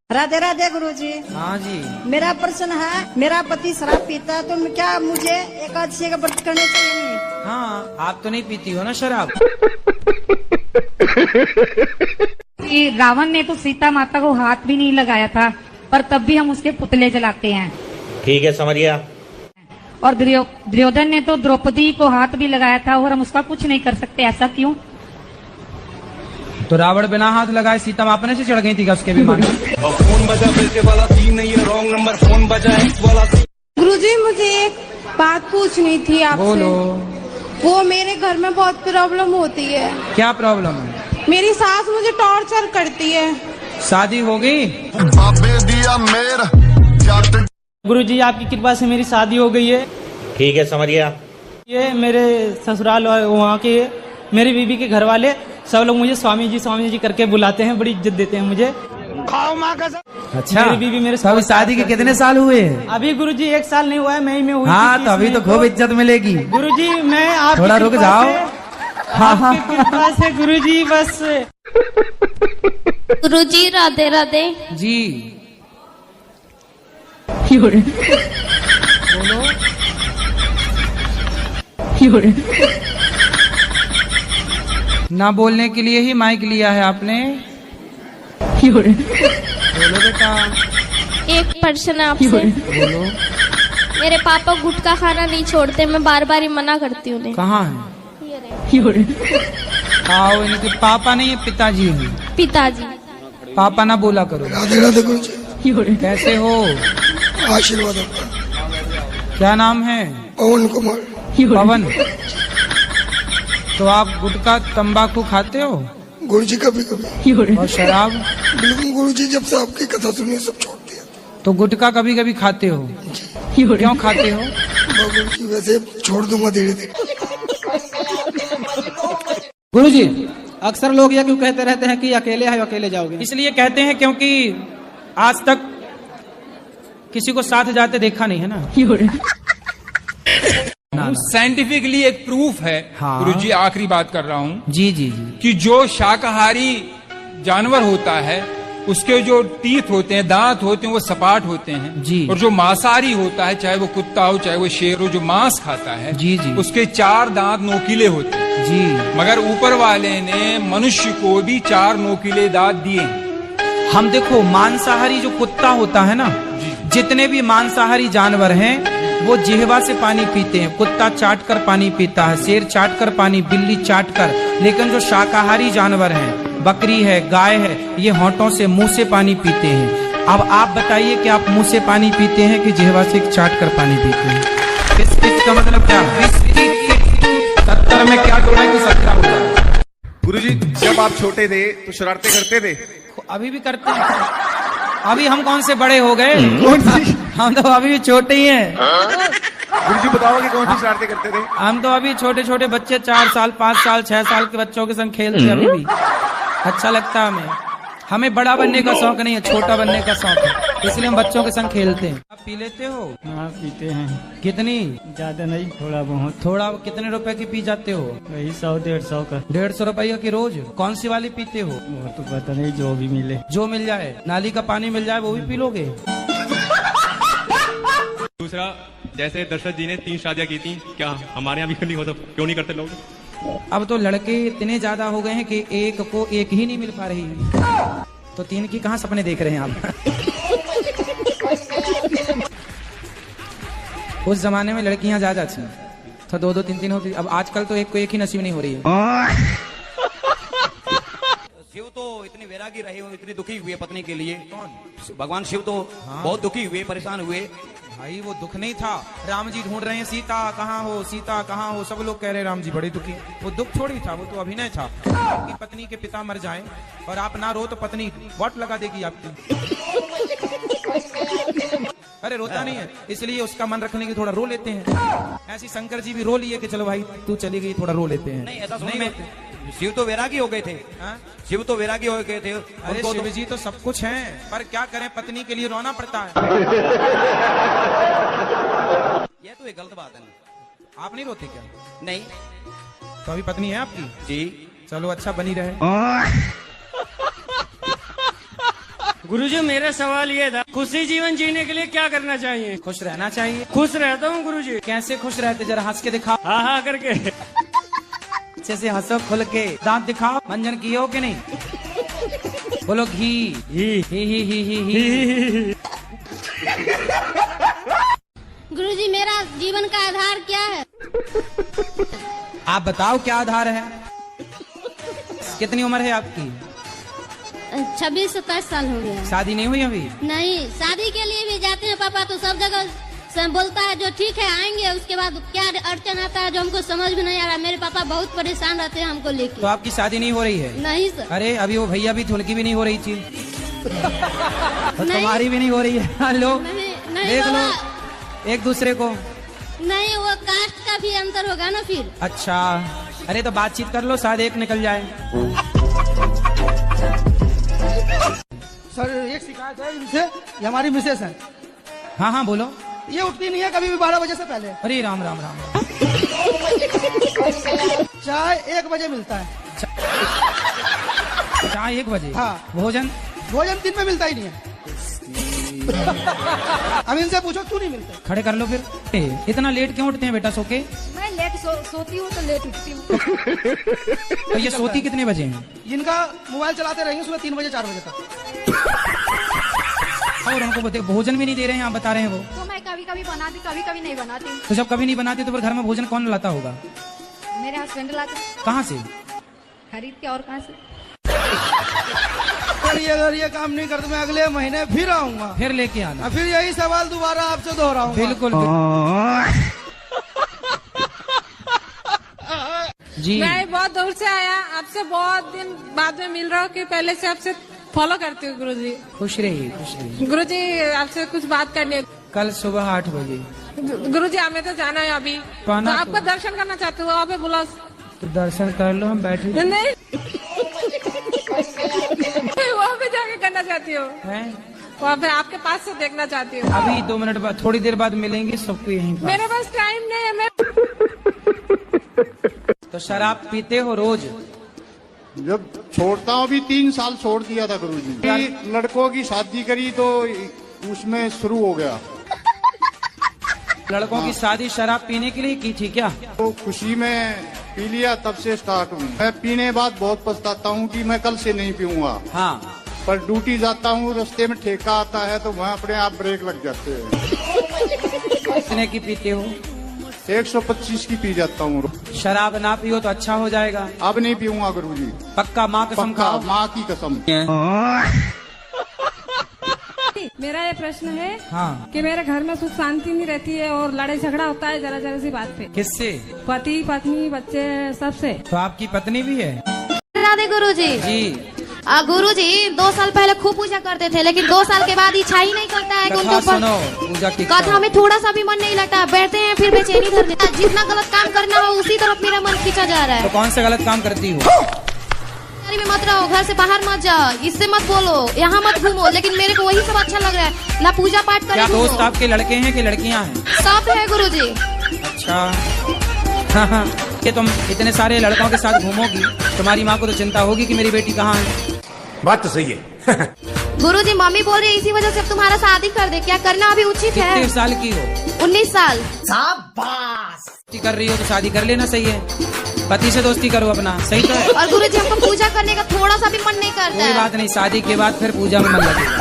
राधे राधे गुरुजी। हाँ जी। मेरा प्रश्न है, मेरा पति शराब पीता है तो क्या मुझे एकादशी का व्रत करने चाहिए? हाँ, आप तो नहीं पीती हो ना शराब। रावण ने तो सीता माता को हाथ भी नहीं लगाया था, पर तब भी हम उसके पुतले जलाते हैं। ठीक है, समझ गया। और दुर्योधन ने तो द्रौपदी को हाथ भी लगाया था और हम उसका कुछ नहीं कर सकते, ऐसा क्यों? तो रावण बिना हाथ लगाए सीता मापने से चढ़ गई थी उसके विमान। फोन बजा बेटे वाला सीन नहीं है, रॉन्ग नंबर फोन बजा एक्स वाला। गुरुजी मुझे एक बात पूछनी थी आपसे। बोलो। वो मेरे घर में बहुत प्रॉब्लम होती है। क्या प्रॉब्लम है? मेरी सास मुझे टॉर्चर करती है। शादी हो गई? गुरुजी आपकी कृपा से मेरी शादी हो गई है। ठीक है, समझ गया। ये मेरे ससुराल वहाँ के मेरी बीवी के घर वाले सब लोग मुझे स्वामी जी करके बुलाते हैं, बड़ी इज्जत देते हैं मुझे। अच्छा, मेरी बीवी मेरे तो अभी शादी के कितने साल हुए? अभी गुरुजी 1 साल नहीं हुआ है, मई में हुई। हाँ, तो अभी तो खूब इज्जत मिलेगी। गुरुजी मैं आप थोड़ा रुक जाओ। आपकी कृपा से गुरुजी बस। गुरुजी राधे राधे जी। बोलो। ना बोलने के लिए ही माइक लिया है आपने। बोलो बेटा। एक प्रश्न है आपसे। बोलो। मेरे पापा गुटखा खाना नहीं छोड़ते, मैं बार बार ही मना करती हूँ उन्हें। कहाँ है? आओ, इनके पापा नहीं है, पिताजी हैं। पिताजी। पापा ना बोला करो। राधे राधे गुरुजी। कैसे हो? आशीर्वाद आपका। क्या नाम है? पवन कुमार। पवन। तो आप गुटखा तंबाकू खाते हो? गुरुजी कभी कभी। और शराब? बिल्कुल गुरुजी, जब से आपकी कथा सुनी सब छोड़ दिया। तो गुटखा कभी कभी खाते हो? क्यों खाते हो? गुरुजी वैसे छोड़ दूंगा धीरे धीरे। गुरुजी अक्सर लोग ये क्यों कहते रहते हैं कि अकेले है अकेले जाओगे? इसलिए कहते हैं क्योंकि आज तक किसी को साथ जाते देखा नहीं है ना। साइंटिफिकली एक प्रूफ है। हाँ। गुरुजी आखिरी बात कर रहा हूँ जी जी जी। कि जो शाकाहारी जानवर होता है उसके जो टीथ होते हैं, दांत होते हैं, वो सपाट होते हैं जी। और जो मांसाहारी होता है, चाहे वो कुत्ता हो चाहे वो शेर हो, जो मांस खाता है जी जी, उसके 4 दांत नोकीले होते हैं जी। मगर ऊपर वाले ने मनुष्य को भी 4 नोकीले दांत दिए हैं। हम देखो, मांसाहारी जो कुत्ता होता है ना, जितने भी मांसाहारी जानवर हैं वो जिह्वा से पानी पीते हैं। कुत्ता चाट कर पानी पीता है, शेर चाट कर पानी, बिल्ली चाट कर। लेकिन जो शाकाहारी जानवर हैं, बकरी है, गाय है, ये होंठों से, मुंह से पानी पीते हैं। अब आप बताइए कि आप मुंह से पानी पीते हैं कि जिह्वा से चाट कर पानी पीते हैं? इसका मतलब क्या? 70 में क्या जोड़ा कि 17 हो जाए? गुरुजी जब आप छोटे थे तो शरारतें करते थे? अभी भी करते हैं। अभी हम कौन से बड़े हो गए? हम तो अभी भी छोटे ही हैं। गुरुजी बताओ कि कौन सी शरारतें करते थे? हम तो अभी छोटे छोटे बच्चे 4 साल 5 साल 6 साल के बच्चों के संग खेलते हैं। अभी भी अच्छा लगता है हमें बड़ा बनने का शौक नहीं है, छोटा बनने का शौक है, इसलिए हम बच्चों के संग खेलते हैं। आप पी लेते हो? हाँ पीते हैं। कितनी? ज्यादा नहीं, थोड़ा बहुत। थोड़ा? कितने रुपए की पी जाते हो? वही 100-150 का। 150 रुपया की रोज? कौन सी वाली पीते हो? वो तो पता नहीं, जो भी मिले। जो मिल जाए, नाली का पानी मिल जाए वो भी पी लोगे? दूसरा, जैसे दशरथ जी ने 3 शादियां की थी, क्या हमारे यहाँ भी नहीं होता? क्यों नहीं करते लोग? अब तो लड़के इतने ज्यादा हो गए हैं कि एक को एक ही नहीं मिल पा रही है, तो 3 की कहाँ सपने देख रहे हैं आप? उस जमाने में लड़कियां ज्यादा थी, तो 2-2 3-3 होती। अब आजकल तो एक को एक ही नसीब नहीं हो रही है। शिव तो इतनी वैरागी रहे हो, इतनी दुखी हुए पत्नी के लिए। कौन? भगवान शिव तो बहुत दुखी हुए, परेशान हुए। भाई वो दुख नहीं था। राम जी ढूंढ रहे हैं, सीता कहाँ हो, सीता कहाँ हो, सब लोग कह रहे हैं राम जी बड़े दुखी। वो दुख थोड़ी था, वो तो अभिनय था। आपकी पत्नी के पिता मर जाएं और आप ना रो तो पत्नी वोट लगा देगी आपकी। अरे रोता नहीं है, इसलिए उसका मन रखने की थोड़ा रो लेते हैं। ऐसी शंकर जी भी रो लिए कि चलो भाई तू चली गई, थोड़ा रो लेते हैं। नहीं, ऐसा नहीं, शिव तो वैरागी हो गए थे। शिव तो वैरागी हो गए थे। अरे शिव जी तो सब कुछ हैं, पर क्या करें, पत्नी के लिए रोना पड़ता है। ये तो एक गलत बात है ना। आप नहीं रोते क्या? नहीं। तो अभी पत्नी है आपकी? जी। चलो अच्छा, बनी रहे। गुरुजी मेरा सवाल ये था, खुशी जीवन जीने के लिए क्या करना चाहिए? खुश रहना चाहिए। खुश रहता हूँ गुरुजी। कैसे खुश रहते, जरा हंस के दिखाओ। हाँ हाँ करके। अच्छे से हंसो, खुल के दांत दिखाओ। मंजन किए हो कि नहीं? बोलो घी ही ही ही ही ही ही। गुरुजी मेरा जीवन का आधार क्या है? आप बताओ क्या आधार है? कितनी उम्र है आपकी? 26-27 साल हो गया। शादी नहीं हुई अभी? नहीं, शादी के लिए भी जाते हैं पापा तो सब जगह बोलता है जो ठीक है आएंगे, उसके बाद क्या अड़चन आता है जो हमको समझ में नहीं आ रहा। मेरे पापा बहुत परेशान रहते हैं हमको लेके। तो आपकी शादी नहीं हो रही है? नहीं सर। अरे अभी वो भैया भी उनकी भी नहीं हो रही थी। तुम्हारी भी नहीं हो रही है? हेलो, देख लो एक दूसरे को। नहीं, वो कास्ट का भी अंतर होगा ना फिर। अच्छा, अरे तो बातचीत कर लो, शायद एक निकल जाए। सर एक शिकायत है इनसे, ये हमारी मिसेस है। हाँ हाँ बोलो। ये उठती नहीं है कभी भी 12 बजे से पहले। अरे राम राम राम। चाय 1 बजे मिलता है। चाय 1 बजे? हाँ। भोजन? भोजन दिन में मिलता ही नहीं है। अब इनसे पूछो क्यों नहीं मिलता। खड़े कर लो फिर। इतना लेट क्यों उठते हैं बेटा सो के? मैं लेट सोती हूँ तो लेट उठती हूँ। तो ये सोती कितने बजे हैं? इनका मोबाइल चलाते रहेंगे सुबह 3 बजे 4 बजे तक। और उनको भोजन भी नहीं दे रहे हैं, आप बता रहे हैं वो। तो मैं कभी कभी बनाती, कभी कभी नहीं बनाती। तो जब कभी नहीं बनाती तो फिर घर में भोजन कौन लाता होगा? मेरे हस्बैंड लाते। कहाँ से? खरीद के। और कहाँ से? अगर ये काम नहीं करते मैं अगले महीने फिर आऊंगा। फिर लेके आना। फिर यही सवाल दोबारा आपसे दोहराऊंगा। बिल्कुल जी। मैं बहुत दूर से आया, आपसे बहुत दिन बाद में मिल रहा हूँ कि पहले से आपसे फॉलो करती हूँ गुरुजी। खुश रहिए, खुश रहिए। गुरुजी आपसे कुछ बात करनी है। कल सुबह 8 बजे। गुरुजी हमें तो जाना है अभी, तो आपका दर्शन करना चाहती हूँ। आप बुलाओ तो दर्शन कर लो, हम बैठे। नहीं वहाँ पे जाके करना चाहती हूँ, वहाँ पे आपके पास से देखना चाहती हूँ। अभी 2 मिनट बाद, थोड़ी देर बाद मिलेंगे सबको यहीं पर। मेरे पास टाइम नहीं है। मैं तो शराब पीते हो रोज? जब छोड़ता हूँ, अभी 3 साल छोड़ दिया था गुरुजी। लड़कों की शादी करी तो उसमें शुरू हो गया। लड़कों की शादी शराब पीने के लिए की थी क्या? तो खुशी में पी लिया, तब से स्टार्ट हुई। मैं पीने बाद बहुत पछताता हूँ कि मैं कल से नहीं पीऊंगा। हाँ। पर ड्यूटी जाता हूँ, रास्ते में ठेका आता है तो वहाँ अपने आप ब्रेक लग जाते हैं। कितने की पीते हो? 125 की पी जाता हूँ। शराब ना पियो तो अच्छा हो जाएगा। अब नहीं पीऊंगा गुरुजी। पक्का? माँ कसम खाओ? माँ की कसम। मेरा ये प्रश्न है हाँ। कि मेरे घर में सुख शांति नहीं रहती है और लड़ाई झगड़ा होता है जरा जरा सी बात पे। किससे? पति पत्नी बच्चे सबसे। तो आपकी पत्नी भी है? राधे गुरुजी। जी। गुरुजी 2 साल पहले खूब पूजा करते थे, लेकिन 2 साल के बाद इच्छा ही नहीं करता है कि उनको सुनो, पूजा की कथा में थोड़ा सा भी मन नहीं लगता। बैठते हैं फिर बेचैनी धर देता। जितना गलत काम करना हो उसी तरफ मेरा मन खींचा जा रहा है। तो कौन सा गलत काम करती हो? में मत रहो, घर से बाहर मत जाओ, इससे मत बोलो, यहाँ मत घूमो, लेकिन मेरे को वही सब अच्छा लग रहा है। ना पूजा पाठ करें। क्या दोस्त आपके लड़के हैं कि लड़कियां हैं? सब है गुरुजी। अच्छा। हाँ, कि तुम इतने सारे लड़कों के साथ घूमोगी, तुम्हारी माँ को तो चिंता होगी कि मेरी बेटी कहाँ है। बात तो सही है। गुरुजी मम्मी बोल रही है इसी वजह से अब तुम्हारा शादी कर दे। क्या करना अभी उचित है? कितने साल की हो? 19 साल। शाबाश। कर रही हो तो शादी कर लेना, सही है। पति से दोस्ती करो अपना, सही तो है। और गुरुजी हमको पूजा करने का थोड़ा सा भी मन नहीं करता है। कोई बात नहीं, शादी के बाद फिर पूजा में मन लगेगा।